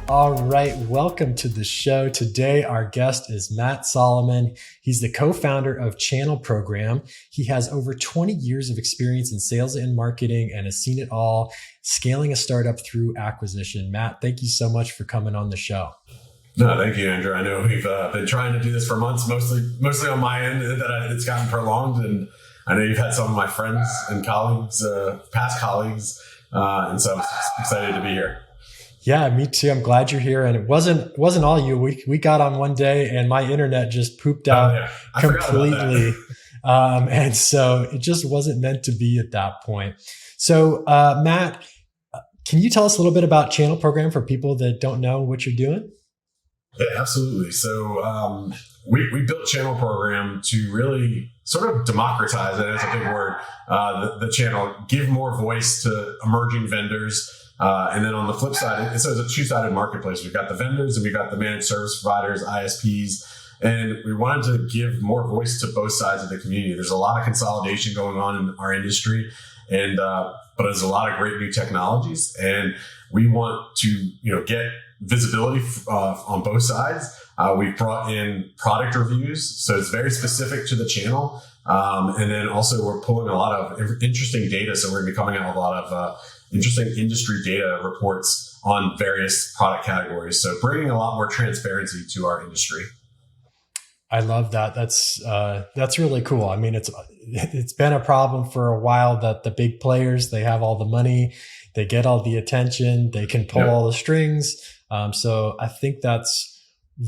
All right, welcome to the show. Today, our guest is Matt Solomon. He's the co-founder of Channel Program. He has over 20 years of experience in sales and marketing and has seen it all, scaling a startup through acquisition. Matt, thank you so much for coming on the show. No, thank you, Andrew. I know we've been trying to do this for months, mostly on my end, that it's gotten prolonged. And I know you've had some of my friends and colleagues, past colleagues, and so I'm excited to be here. Yeah, me too. I'm glad you're here. And it wasn't all you. We got on one day and my internet just pooped out completely. And so it just wasn't meant to be at that point. So Matt, can you tell us a little bit about Channel Program for people that don't know what you're doing? Yeah, absolutely. So we built Channel Program to really sort of democratize, and it's a big word, the channel, give more voice to emerging vendors. And then on the flip side, so it's a two-sided marketplace. We've got the vendors and we've got the managed service providers, ISPs, and we wanted to give more voice to both sides of the community. There's a lot of consolidation going on in our industry, and but there's a lot of great new technologies, and we want to get visibility on both sides. We've brought in product reviews, so it's very specific to the channel, and then also we're pulling a lot of interesting data. So we're going to be coming out with a lot of interesting industry data reports on various product categories. So bringing a lot more transparency to our industry. I love that. That's really cool. I mean, it's been a problem for a while that the big players, they have all the money, they get all the attention, they can pull all the strings. So I think that's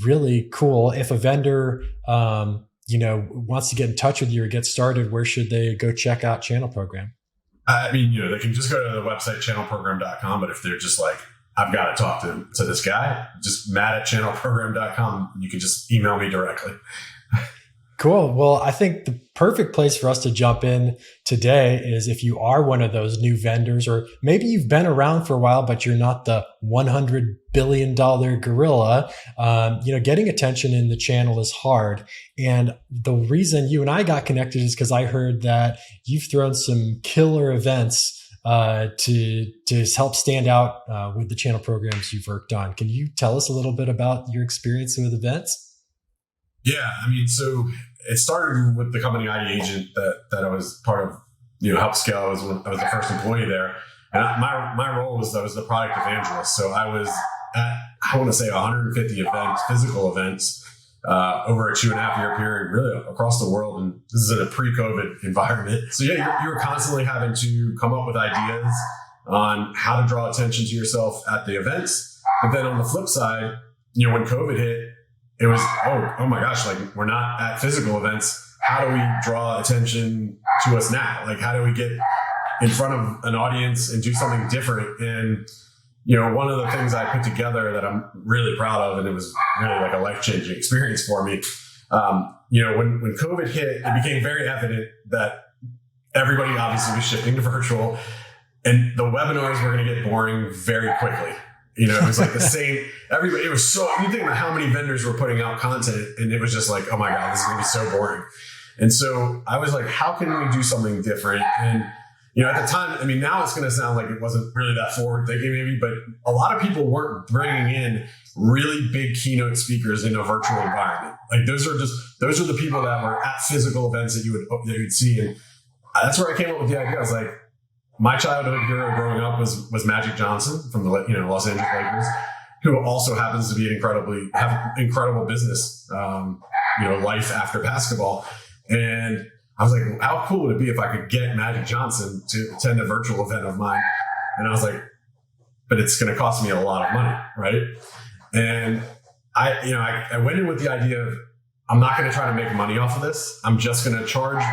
really cool. If a vendor, wants to get in touch with you or get started, where should they go check out Channel Program? I mean, they can just go to the website, channelprogram.com. But if they're just like, I've got to talk to this guy, just matt@channelprogram.com. You can just email me directly. Cool. Well, I think the perfect place for us to jump in today is if you are one of those new vendors, or maybe you've been around for a while, but you're not the $100 billion gorilla. Getting attention in the channel is hard. And the reason you and I got connected is because I heard that you've thrown some killer events to help stand out with the channel programs you've worked on. Can you tell us a little bit about your experience with events? Yeah, I mean, so it started with the company ID Agent that I was part of, help scale. I was the first employee there. And my role was I was the product evangelist. So I was at, I want to say 150 events, physical events, over a 2.5 year period, really across the world. And this is in a pre-COVID environment. So yeah, you were constantly having to come up with ideas on how to draw attention to yourself at the events. But then on the flip side, when COVID hit, it was, oh my gosh, like we're not at physical events. How do we draw attention to us now? Like, how do we get in front of an audience and do something different? And, one of the things I put together that I'm really proud of, and it was really like a life-changing experience for me. When COVID hit, it became very evident that everybody obviously was shifting to virtual, and the webinars were going to get boring very quickly. It was like the same, everybody, it was so, you think about how many vendors were putting out content, and it was just like, oh my God, this is going to be so boring. And so I was like, how can we do something different? And, at the time, I mean, now it's going to sound like it wasn't really that forward thinking maybe, but a lot of people weren't bringing in really big keynote speakers in a virtual environment. Like those are the people that were at physical events that you would see. And that's where I came up with the idea. I was like, my childhood hero growing up was Magic Johnson from the Los Angeles Lakers, who also happens to be have incredible business, life after basketball. And I was like, how cool would it be if I could get Magic Johnson to attend a virtual event of mine? And I was like, but it's going to cost me a lot of money, right? And I went in with the idea of, I'm not going to try to make money off of this. I'm just going to charge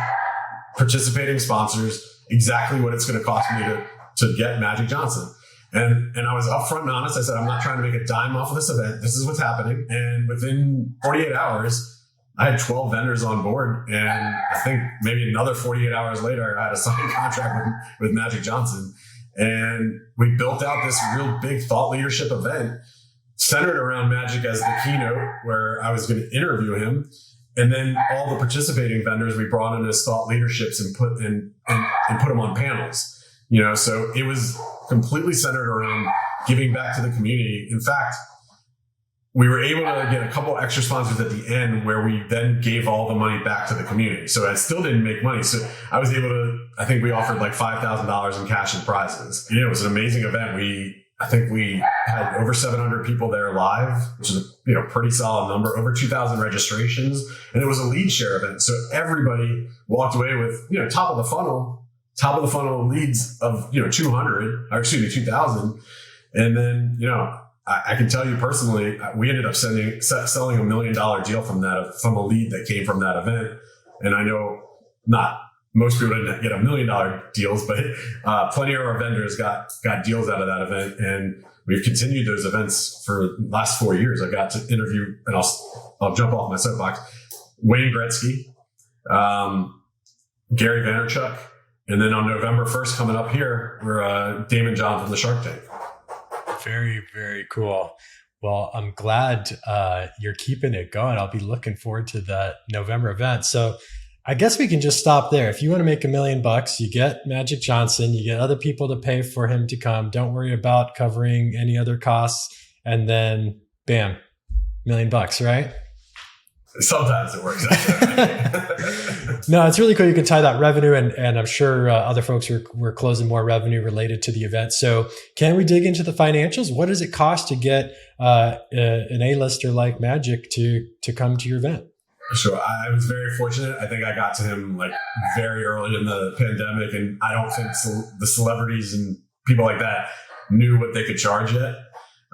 participating sponsors exactly what it's going to cost me to get Magic Johnson. And I was upfront and honest. I said, I'm not trying to make a dime off of this event. This is what's happening. And within 48 hours, I had 12 vendors on board. And I think maybe another 48 hours later, I had a signed contract with Magic Johnson. And we built out this real big thought leadership event centered around Magic as the keynote, where I was going to interview him. And then all the participating vendors we brought in as thought leaderships and put them on panels. So it was completely centered around giving back to the community. In fact, we were able to get a couple extra sponsors at the end where we then gave all the money back to the community. So I still didn't make money. So I was able to, I think we offered like $5,000 in cash and prizes. It was an amazing event. I think we had over 700 people there live, which is a pretty solid number, over 2,000 registrations. And it was a lead share event. So everybody walked away with, top of the funnel leads of, 2,000. And then, I can tell you personally, we ended up selling $1 million deal from a lead that came from that event. And I know not most people didn't get $1 million deals, but plenty of our vendors got deals out of that event. And we've continued those events for the last 4 years. I got to interview, and I'll jump off my soapbox, Wayne Gretzky, Gary Vaynerchuk, and then on November 1st coming up here, we're Damon John from the Shark Tank. Very, very cool. Well, I'm glad you're keeping it going. I'll be looking forward to that November event. So I guess we can just stop there. If you want to make $1 million, you get Magic Johnson, you get other people to pay for him to come. Don't worry about covering any other costs. And then bam, $1 million, right? Sometimes it works out. No, it's really cool. You can tie that revenue, and I'm sure other folks were closing more revenue related to the event. So can we dig into the financials? What does it cost to get an A-lister like Magic to come to your event? Sure. I was very fortunate. I think I got to him like very early in the pandemic, and I don't think the celebrities and people like that knew what they could charge yet.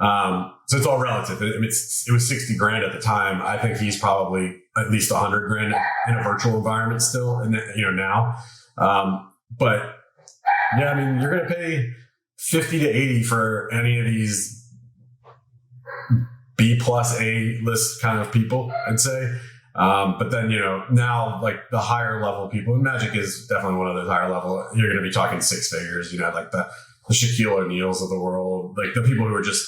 So it's all relative. It was $60,000 at the time. I think he's probably at least $100,000 in a virtual environment still, and now. But yeah, I mean, you're going to pay 50 to 80 for any of these B plus A list kind of people, I'd say. But then, now like the higher level people, and Magic is definitely one of those higher level, you're going to be talking six figures, like the Shaquille O'Neals of the world, like the people who are just,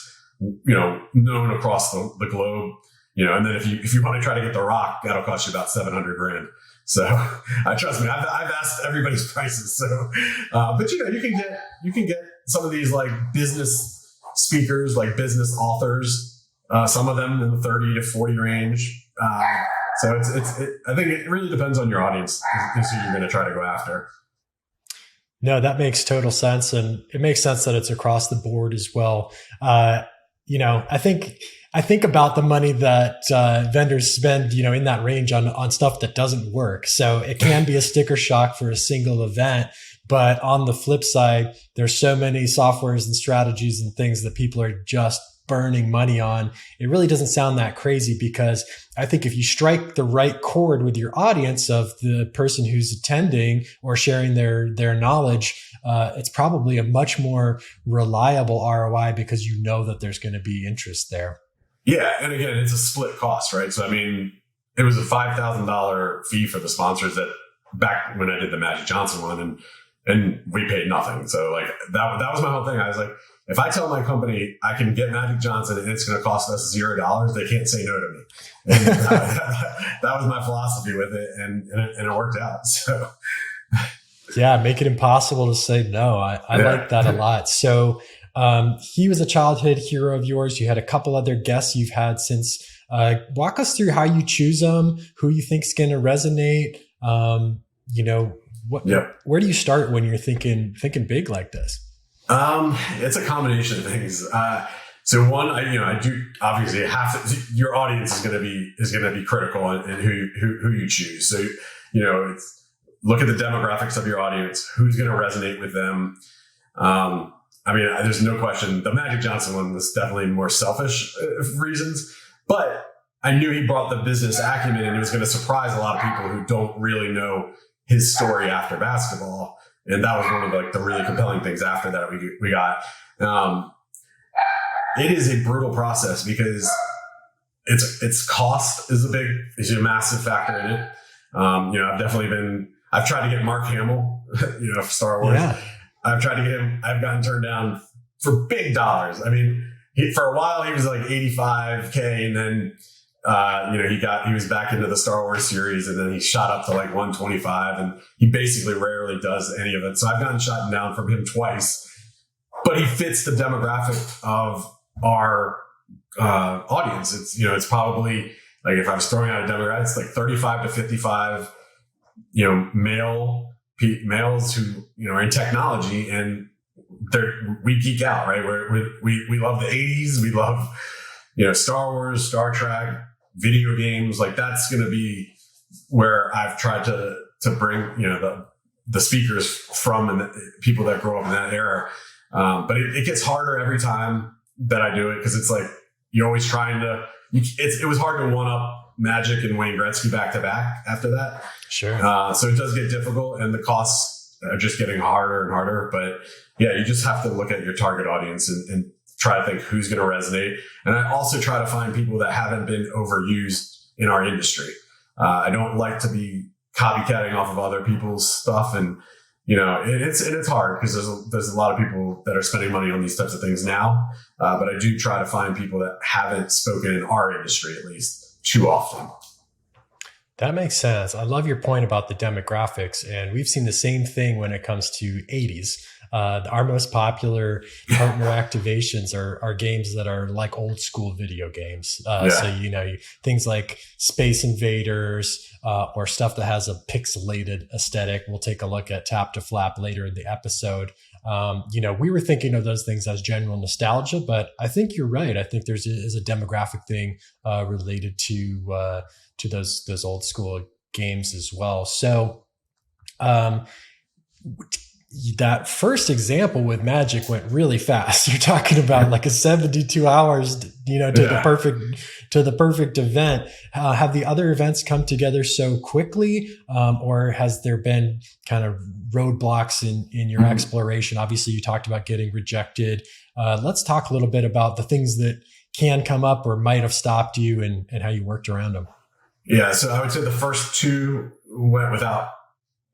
known across the globe, and then if you want to try to get The Rock, that'll cost you about $700,000. So trust me, I've asked everybody's prices. So, but you can get some of these like business speakers, like business authors, some of them in the 30 to 40 range. So I think it really depends on your audience is who you're going to try to go after. No, that makes total sense. And it makes sense that it's across the board as well. I think about the money that vendors spend, in that range on stuff that doesn't work. So it can be a sticker shock for a single event. But on the flip side, there's so many softwares and strategies and things that people are just burning money on. It really doesn't sound that crazy, because I think if you strike the right chord with your audience of the person who's attending or sharing their knowledge, it's probably a much more reliable ROI, because you know that there's going to be interest there. Yeah. And again, it's a split cost, right? So, I mean, it was a $5,000 fee for the sponsors that back when I did the Magic Johnson one, and we paid nothing. So like that was my whole thing. I was like, if I tell my company I can get Magic Johnson and it's going to cost us $0, they can't say no to me. And that was my philosophy with it, and it worked out. So yeah, make it impossible to say no. I like that a lot. So he was a childhood hero of yours. You had a couple other guests you've had since. Walk us through how you choose them, who you think is going to resonate. Where do you start when you're thinking big like this? It's a combination of things. So one, I do obviously have to, your audience is going to be critical in who you choose. So, look at the demographics of your audience, who's going to resonate with them. There's no question the Magic Johnson one was definitely more selfish reasons, but I knew he brought the business acumen, and it was going to surprise a lot of people who don't really know his story after basketball. And that was one of the really compelling things after that we got. It is a brutal process, because its cost is a massive factor in it. I've tried to get Mark Hamill, for Star Wars. Yeah. I've tried to get him. I've gotten turned down for big dollars. I mean, for a while he was like $85K, and then he was back into the Star Wars series, and then he shot up to like 125, and he basically rarely does any of it. So I've gotten shot down from him twice, but he fits the demographic of our audience. It's probably like, if I was throwing out a demographic, it's like 35 to 55, males who, are in technology, and we geek out, right? We love the 80s. We love, Star Wars, Star Trek, video games. Like, that's going to be where I've tried to bring, the speakers from, and the people that grow up in that era. But it gets harder every time that I do it, because it's like, you're always trying to, it was hard to one up Magic and Wayne Gretzky back to back after that. Sure. So it does get difficult, and the costs are just getting harder and harder. But yeah, you just have to look at your target audience and try to think who's going to resonate. And I also try to find people that haven't been overused in our industry. I don't like to be copycatting off of other people's stuff. And, it's hard, because there's a lot of people that are spending money on these types of things now. But I do try to find people that haven't spoken in our industry, at least, too often. That makes sense. I love your point about the demographics, and we've seen the same thing when it comes to 80s. Our most popular partner activations are games that are like old school video games. So, things like Space Invaders, or stuff that has a pixelated aesthetic. We'll take a look at Tap to Flap later in the episode. We were thinking of those things as general nostalgia, but I think you're right. I think is a demographic thing related to those old school games as well. So, that first example with Magic went really fast. You're talking about like a 72 hours, to the perfect event. Have the other events come together so quickly, or has there been kind of roadblocks in your exploration? Obviously, you talked about getting rejected. Let's talk a little bit about the things that can come up or might have stopped you, and how you worked around them. Yeah, so I would say the first two went without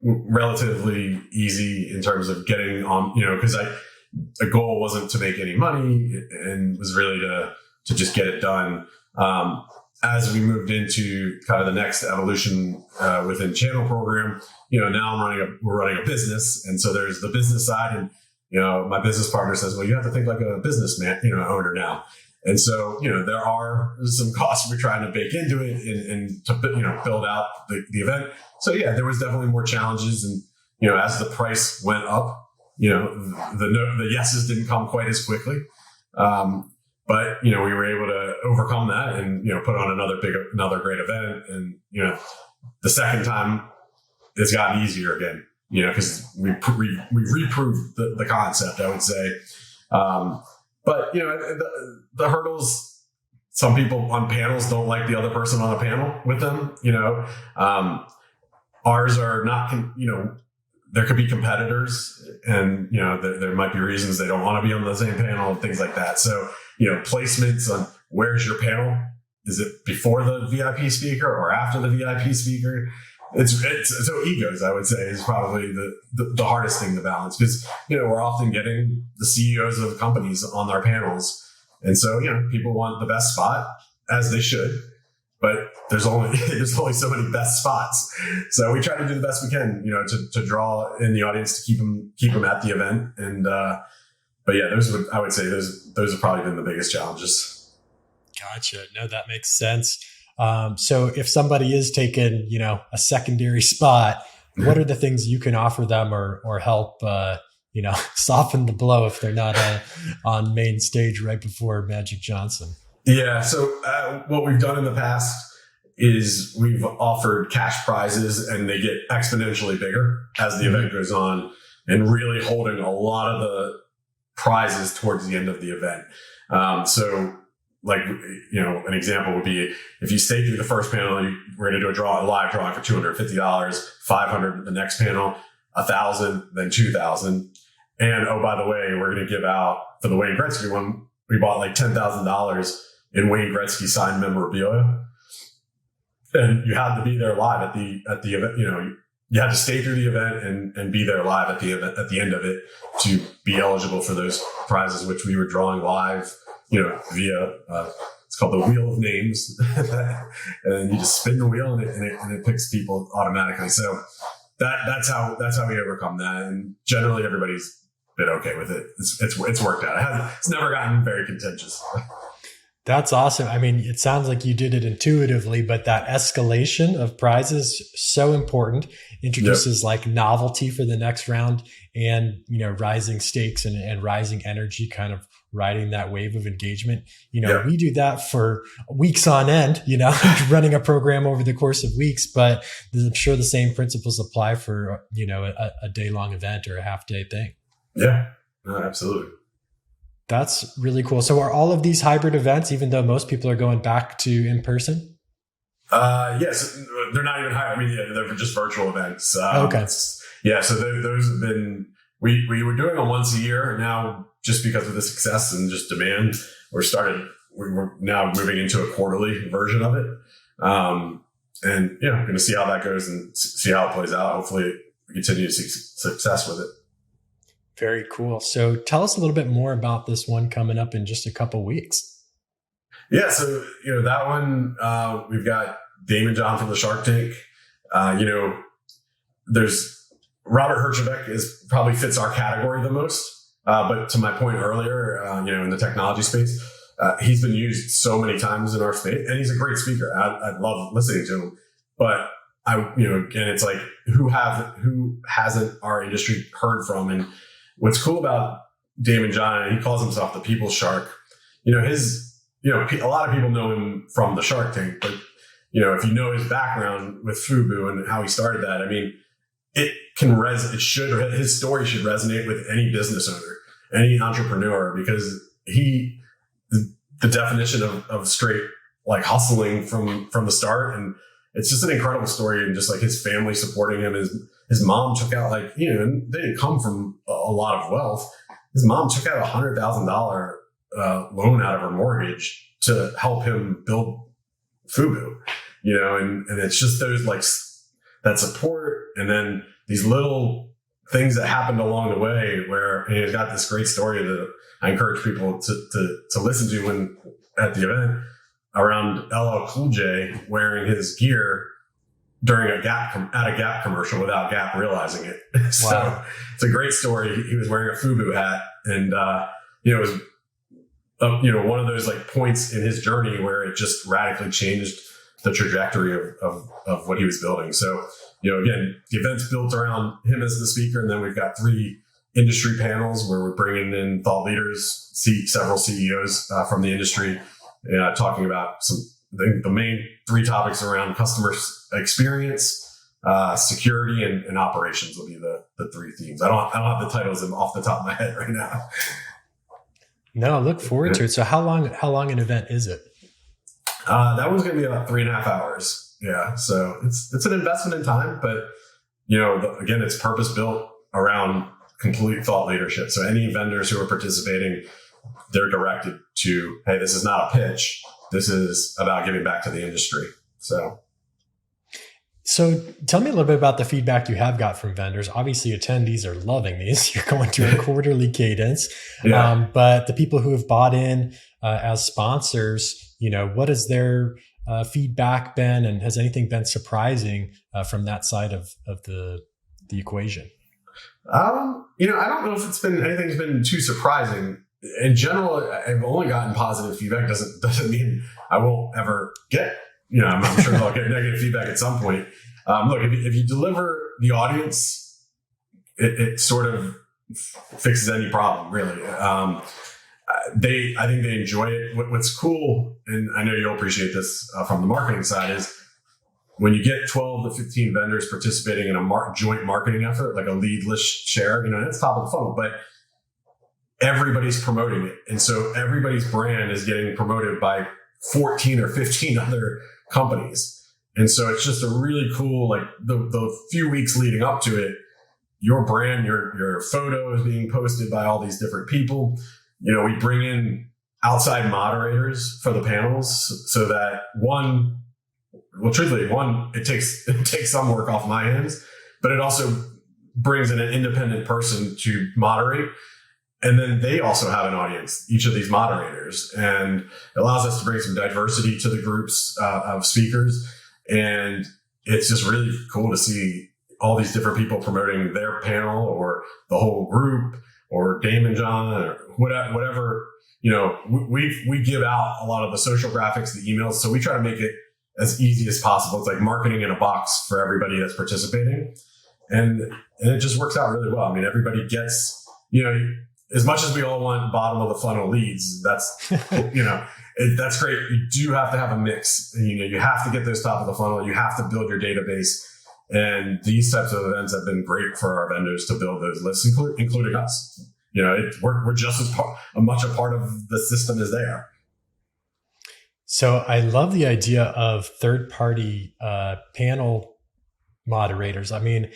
relatively easy in terms of getting on, because the goal wasn't to make any money, and was really to just get it done. As we moved into kind of the next evolution within channel program, now we're running a business, and so there's the business side, and my business partner says, well, you have to think like a businessman, owner now. And so, there are some costs we're trying to bake into it and to, build out the event. So yeah, there was definitely more challenges. And, as the price went up, the yeses didn't come quite as quickly. But, we were able to overcome that and, put on another great event. And, the second time it's gotten easier again, because we reproved the concept, I would say. But, the hurdles, some people on panels don't like the other person on a panel with them, ours are not, there could be competitors, and, there might be reasons they don't want to be on the same panel and things like that. So, placements on where's your panel? Is it before the VIP speaker or after the VIP speaker? It's so egos, I would say, is probably the hardest thing to balance, because, we're often getting the CEOs of companies on our panels. And so, people want the best spot, as they should, but there's only so many best spots. So we try to do the best we can, to draw in the audience, to keep them at the event. And, but yeah, I would say those have probably been the biggest challenges. Gotcha. No, that makes sense. So if somebody is taking, a secondary spot, what are the things you can offer them or help, soften the blow if they're not on main stage right before Magic Johnson? Yeah. So what we've done in the past is we've offered cash prizes, and they get exponentially bigger as the event goes on, and really holding a lot of the prizes towards the end of the event. So like, an example would be, if you stay through the first panel, we're going to do a live drawing for $250, $500 the next panel, $1,000, then $2,000. And oh, by the way, we're going to give out, for the Wayne Gretzky one, we bought like $10,000 in Wayne Gretzky signed memorabilia. And you had to be there live at the event. You had to stay through the event and be there live at the event, at the end of it, to be eligible for those prizes, which we were drawing live, via, it's called the Wheel of Names. And you just spin the wheel, and it picks people automatically. So that's how we overcome that. And generally everybody's been okay with it. It's worked out. It's never gotten very contentious. That's awesome. I mean, it sounds like you did it intuitively, but that escalation of prizes so important. Yep. Introduces like novelty for the next round, and rising stakes and rising energy, kind of riding that wave of engagement. Yep. We do that for weeks on end. Running a program over the course of weeks, but I'm sure the same principles apply for a day long event or a half day thing. Yeah. No, absolutely. That's really cool. So are all of these hybrid events, even though most people are going back to in person? Yes, they're not even hybrid. I mean, yeah, they're just virtual events. Okay. Yeah, so those have been, we were doing them once a year. Now, just because of the success and just demand, we're now moving into a quarterly version of it. And we're going to see how that goes and see how it plays out. Hopefully we continue to see success with it. Very cool. So tell us a little bit more about this one coming up in just a couple weeks. Yeah, so that one, we've got Damon John from the Shark Tank. There's Robert Herjavec probably fits our category the most. But to my point earlier, in the technology space, he's been used so many times in our space, and he's a great speaker. I love listening to him. But again, it's like who hasn't our industry heard from? And what's cool about Damon John, he calls himself the People's Shark. A lot of people know him from the Shark Tank, but if you know his background with FUBU and how he started that, I mean, his story should resonate with any business owner, any entrepreneur, because the definition of straight like hustling from the start, and it's just an incredible story. And just like his family supporting him, his mom took out and they didn't come from a lot of wealth. His mom took out $100,000 loan out of her mortgage to help him build FUBU, and it's just those that support, and then these little things that happened along the way where he's got this great story that I encourage people to listen to when at the event around LL Cool J wearing his gear during a Gap commercial without Gap realizing it. So Wow. It's a great story. He was wearing a FUBU hat, and it was one of those points in his journey where it just radically changed the trajectory of what he was building. So again, the event's built around him as the speaker, and then we've got 3 industry panels where we're bringing in thought leaders, several CEOs from the industry, talking about the main 3 topics around customer experience, security, and operations will be the 3 themes. I don't have the titles off the top of my head right now. No, look forward to it. So how long an event is it? That one's going to be about 3.5 hours. Yeah. So it's an investment in time, but again, it's purpose built around complete thought leadership. So any vendors who are participating, they're directed to, hey, this is not a pitch. This is about giving back to the industry. So tell me a little bit about the feedback you have got from vendors. Obviously, attendees are loving these. You're going to a quarterly cadence. Yeah. But the people who have bought in as sponsors, what has their feedback been, and has anything been surprising from that side of the equation? I don't know if anything's been too surprising. In general, I've only gotten positive feedback. Doesn't mean I won't ever get. I'm sure I'll get negative feedback at some point. Look, if you deliver the audience, it sort of fixes any problem, really. I think they enjoy it. What's cool, and I know you'll appreciate this from the marketing side, is when you get 12 to 15 vendors participating in a joint marketing effort, like a lead list share, that's top of the funnel, but everybody's promoting it. And so everybody's brand is getting promoted by 14 or 15 other companies. And so it's just a really cool, the few weeks leading up to it, your brand, your photo is being posted by all these different people. We bring in outside moderators for the panels so that it takes some work off my hands, but it also brings in an independent person to moderate. And then they also have an audience, each of these moderators, and it allows us to bring some diversity to the groups of speakers. And it's just really cool to see all these different people promoting their panel or the whole group or Damon John or whatever we give out a lot of the social graphics, the emails. So we try to make it as easy as possible. It's like marketing in a box for everybody that's participating. And it just works out really well. I mean, everybody gets, as much as we all want bottom of the funnel leads, that's, that's great. You do have to have a mix. You have to get those top of the funnel. You have to build your database. And these types of events have been great for our vendors to build those lists, including us. We're just as much a part of the system as they are. So I love the idea of third-party panel moderators. I mean,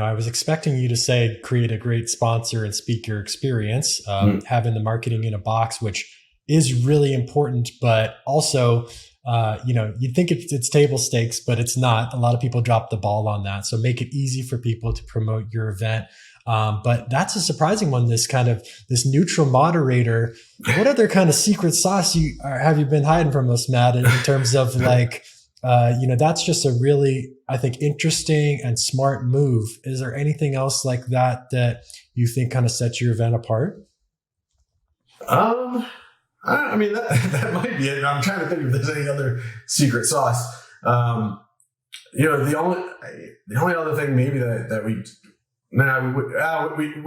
I was expecting you to say create a great sponsor and speaker experience, having the marketing in a box, which is really important, but also, you'd think it's table stakes, but it's not. A lot of people drop the ball on that. So make it easy for people to promote your event. But that's a surprising one, this neutral moderator. What other kind of secret sauce have you been hiding from us, Matt, in terms of that's just a really, I think, interesting and smart move. Is there anything else like that you think kind of sets your event apart? I mean, that might be it. I'm trying to think if there's any other secret sauce. The only other thing maybe that we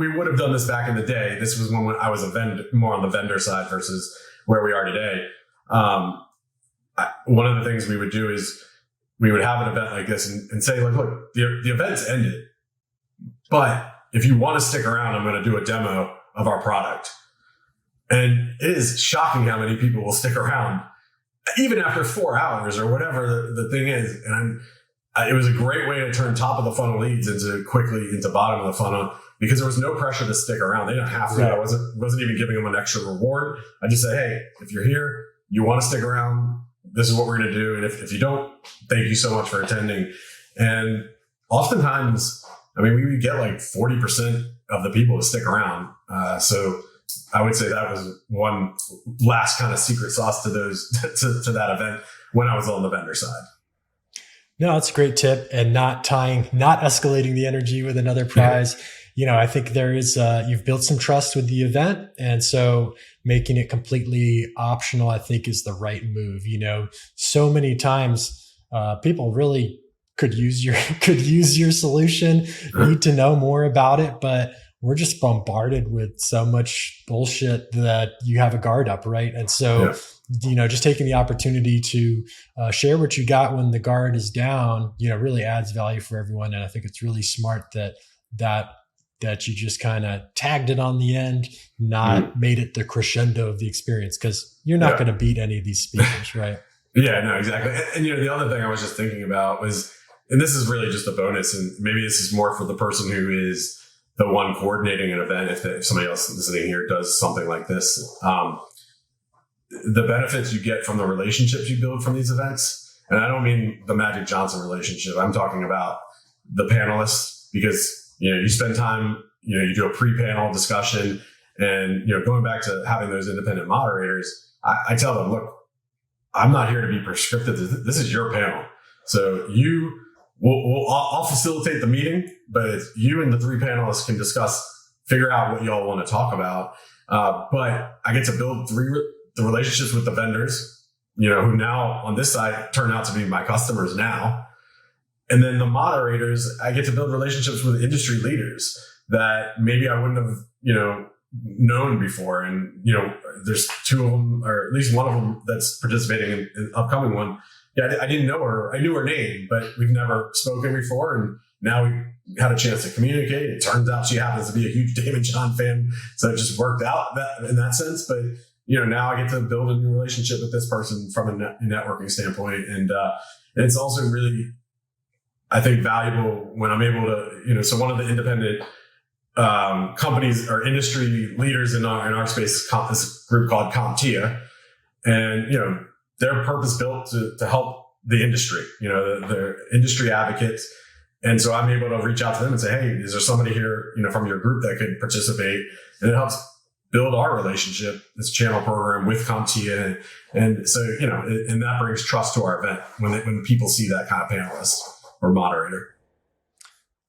would have done this back in the day. This was when I was more on the vendor side versus where we are today. One of the things we would do is we would have an event like this and say, like, look, the event's ended, but if you want to stick around, I'm going to do a demo of our product. And it is shocking how many people will stick around, even after 4 hours or whatever the thing is. And it was a great way to turn top of the funnel leads quickly into bottom of the funnel, because there was no pressure to stick around. They didn't have to. Right. I wasn't even giving them an extra reward. I just said, hey, if you're here, you want to stick around, this is what we're going to do. And if you don't, thank you so much for attending. And oftentimes, I mean, we would get like 40% of the people to stick around. So I would say that was one last kind of secret sauce to to that event when I was on the vendor side. No, that's a great tip, and not escalating the energy with another prize. I think there is, you've built some trust with the event. And so making it completely optional, I think, is the right move. So many times, people really could use your solution, need to know more about it, but we're just bombarded with so much bullshit that you have a guard up, right? And so, just taking the opportunity to share what you got when the guard is down, really adds value for everyone. And I think it's really smart that you just kind of tagged it on the end, not made it the crescendo of the experience, because you're not going to beat any of these speakers, right? Yeah, no, exactly. And the other thing I was just thinking about was, and this is really just a bonus, and maybe this is more for the person who is the one coordinating an event, if somebody else listening here does something like this, the benefits you get from the relationships you build from these events. And I don't mean the Magic Johnson relationship. I'm talking about the panelists, because, you spend time, you do a pre-panel discussion, and, going back to having those independent moderators, I tell them, look, I'm not here to be prescriptive. This is your panel. So I'll facilitate the meeting, but you and the 3 panelists can figure out what you all want to talk about. But I get to build the relationships with the vendors, who now on this side turn out to be my customers now. And then the moderators, I get to build relationships with industry leaders that maybe I wouldn't have, known before. And, there's 2 of them, or at least one of them that's participating in the upcoming one. Yeah, I didn't know her. I knew her name, but we've never spoken before. And now we had a chance to communicate. It turns out she happens to be a huge Daymond John fan. So it just worked out in that sense. But, now I get to build a new relationship with this person from a networking standpoint. And it's also really, I think, valuable when I'm able to, so one of the independent companies or industry leaders in our space is this group called CompTIA. And, they're purpose built to help the industry, they're industry advocates. And so I'm able to reach out to them and say, hey, is there somebody here, from your group that could participate? And it helps build our relationship, this channel program with CompTIA. And so, and that brings trust to our event when people see that kind of panelist or moderator.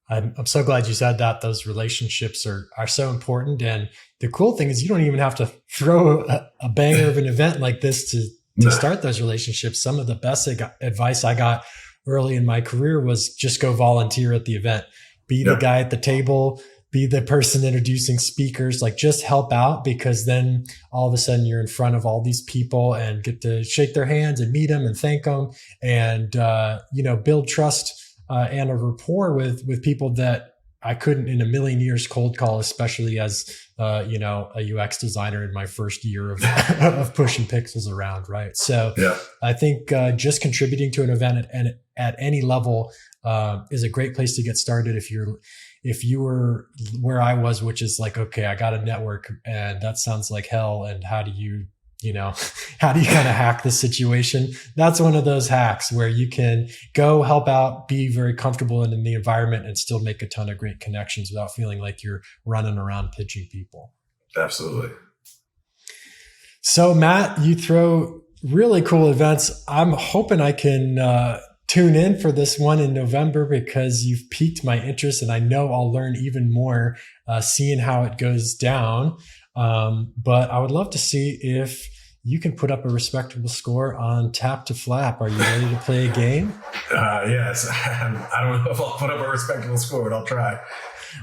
I'm so glad you said that. Those relationships are so important. And the cool thing is you don't even have to throw a banger of an event like this to start those relationships. Some of the best advice I got early in my career was just go volunteer at the event. Be the guy at the table, be the person introducing speakers, like just help out, because then all of a sudden you're in front of all these people and get to shake their hands and meet them and thank them and, build trust and a rapport with people that I couldn't in a million years cold call, especially as, a UX designer in my first year of, of pushing pixels around. Right. So I think just contributing to an event at any level is a great place to get started. If you were where I was, which is like, okay, I got a network and that sounds like hell. And how do you kind of hack the situation? That's one of those hacks where you can go help out, be very comfortable in the environment and still make a ton of great connections without feeling like you're running around pitching people. Absolutely. So Matt, you throw really cool events. I'm hoping I can tune in for this one in November because you've piqued my interest and I know I'll learn even more seeing how it goes down. But I would love to see if you can put up a respectable score on Tap to Flap. Are you ready to play a game? Yes. I don't know if I'll put up a respectable score, but I'll try.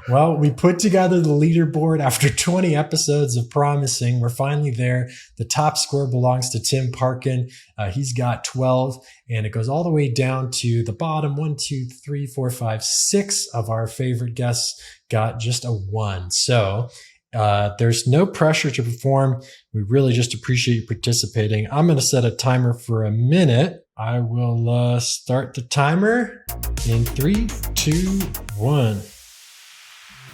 Well, we put together the leaderboard after 20 episodes of promising. We're finally there. The top score belongs to Tim Parkin. He's got 12, and it goes all the way down to the bottom. 1, 2, 3, 4, 5, 6 of our favorite guests got just a 1. So there's no pressure to perform. We really just appreciate you participating. I'm going to set a timer for a minute. I will start the timer in 3, 2, 1.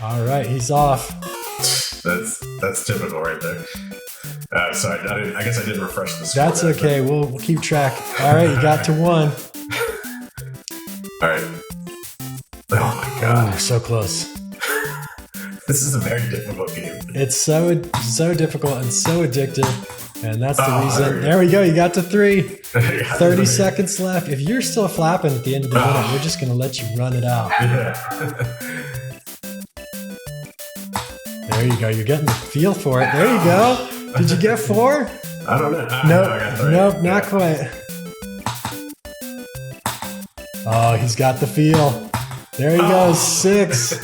All right, he's off. That's typical right there. Sorry, I guess I didn't refresh the score. That's okay. We'll keep track. All right, you got to 1. All right. Oh my God. Oh, so close. This is a very difficult game. It's so difficult and so addictive. And that's the reason. There we go. You got to 3. 30 seconds left. If you're still flapping at the end of the minute, we're just going to let you run it out. There you go. You're getting the feel for it. There you go. Did you get 4? I don't know. Nope, not quite. Oh, he's got the feel. There he goes. 6.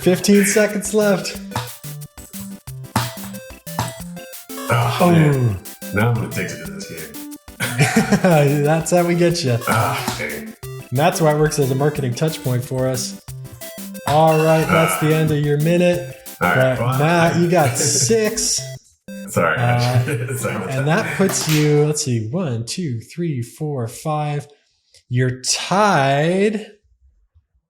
15 seconds left. Man. Now I'm going to take it to this game. That's how we get you. Dang. And that's why it works as a marketing touch point for us. All right, that's the end of your minute. Right, well, Matt, you got 6. Sorry. And that puts you, let's see, 1, 2, 3, 4, 5. You're tied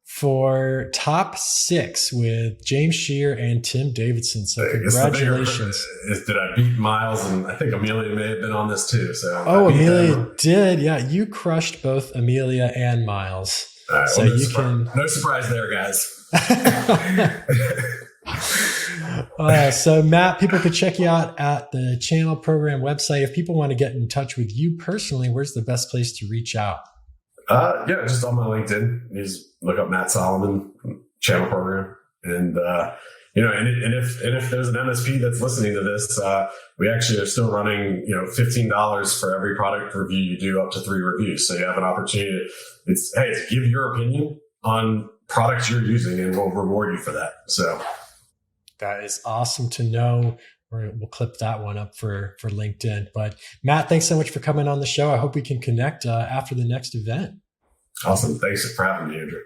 for top 6 with James Shear and Tim Davidson. So congratulations. Did I beat Miles? And I think Amelia may have been on this too. So Amelia did. Yeah, you crushed both Amelia and Miles. Right, so well, you can. No surprise there, guys. So Matt, people could check you out at the channel program website. If people want to get in touch with you personally, where's the best place to reach out? Just on my LinkedIn. You just look up Matt Solomon channel program, and and if there's an MSP that's listening to this, we actually are still running $15 for every product review you do, up to 3 reviews. So you have an opportunity. It's give your opinion on products you're using, and we'll reward you for that. So that is awesome to know. We'll clip that one up for LinkedIn. But Matt, thanks so much for coming on the show. I hope we can connect after the next event. Awesome. Thanks for having me, Andrew.